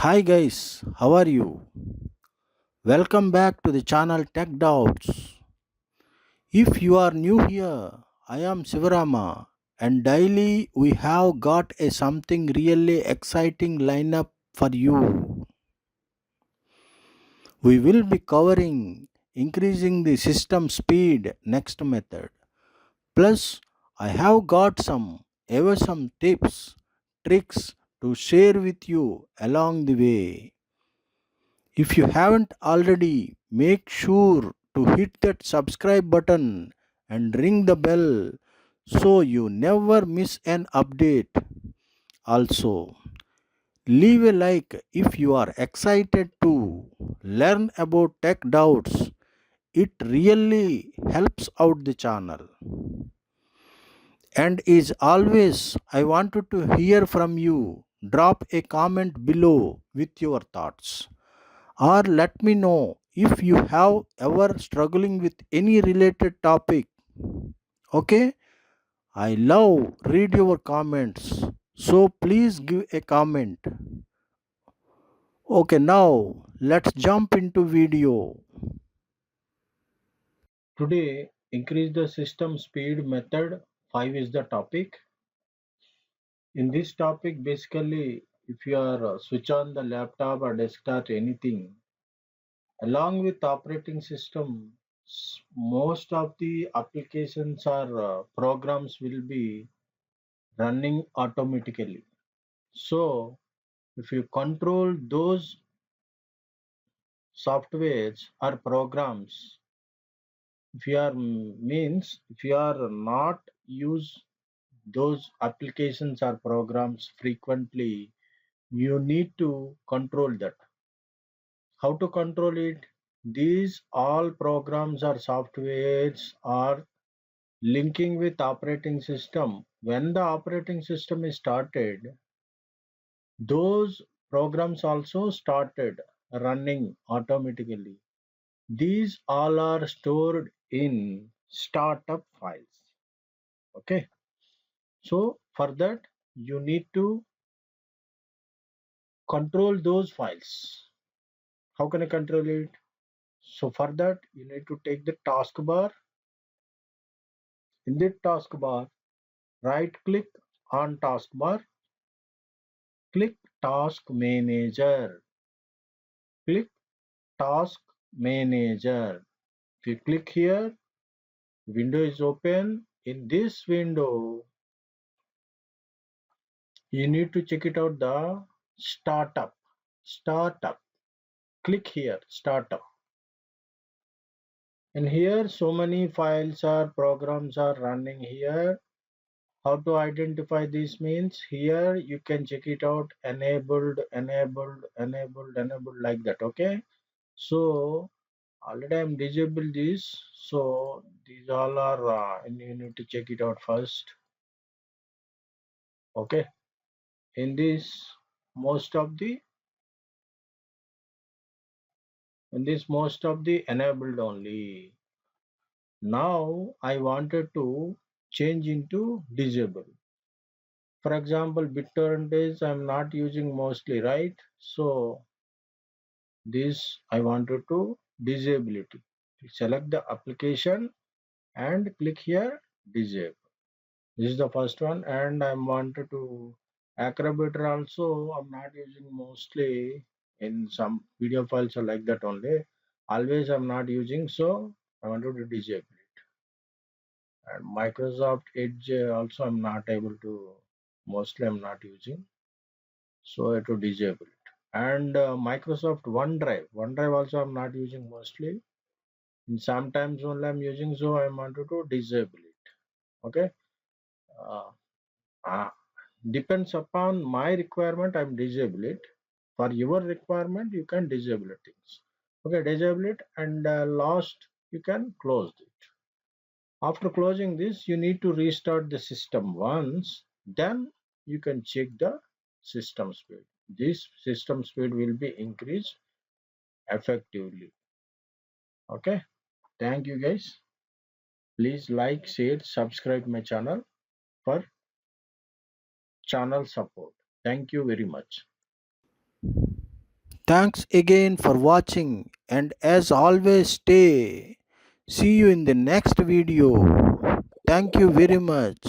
Hi guys, how are you? Welcome back to the channel TechDoubts. If you are new here, I am Sivarama and daily we have got a something really exciting lineup for you. We will be covering increasing the system speed next method. Plus, I have got some tips, tricks to share with you along the way. If you haven't already, make sure to hit that subscribe button and ring the bell so you never miss an update. Also, leave a like if you are excited to learn about tech doubts. It really helps out the channel. And is always, I wanted to hear from you. Drop a comment below with your thoughts, or let me know if you have ever struggling with any related topic. Okay, I love read your comments, so please give a comment. Okay, now let's jump into video. Today, increase the system speed method 5 is the topic. In this topic, basically, if you are switch on the laptop or desktop anything, along with operating system, most of the applications or programs will be running automatically. So, if you control those softwares or programs, if you are not use those applications or programs frequently, you need to control that. How to control it? These all programs or softwares are linking with operating system. When the operating system is started, those programs also started running automatically. These all are stored in startup files. Okay, so for that you need to control those files. How can I control it? So for that you need to take the taskbar. In the taskbar, right click on taskbar, click task manager, click task manager. If you click here, window is open. In this window, you need to check it out the startup. Startup. Click here, startup. And here so many files or programs are running here. How to identify this means here you can check it out enabled, enabled, enabled, enabled like that. Okay. So already I'm disabled this. So these all are and you need to check it out first. Okay. In this most of the enabled only. Now I wanted to change into disable. For example, BitTorrent is I'm not using mostly, right? So this I wanted to disable it. Select the application and click here disable. This is the first one, and I wanted to Acrobator also. I'm not using mostly in some video files are like that only. Always I'm not using, so I wanted to disable it. And Microsoft Edge also I'm not able to. Mostly I'm not using, so I have to disable it. And Microsoft OneDrive also I'm not using mostly. And sometimes only I'm using, so I wanted to disable it. Okay. Uh, uh, Depends upon my requirement, I'm disable it. For your requirement, you can disable things. Okay, disable it, and last you can close it. After closing this, you need to restart the system once. Then you can check the system speed. This system speed will be increased effectively. Okay, thank you guys. Please like, share, subscribe my channel for channel support. Thank you very much. Thanks again for watching, and as always, stay. See you in the next video. Thank you very much.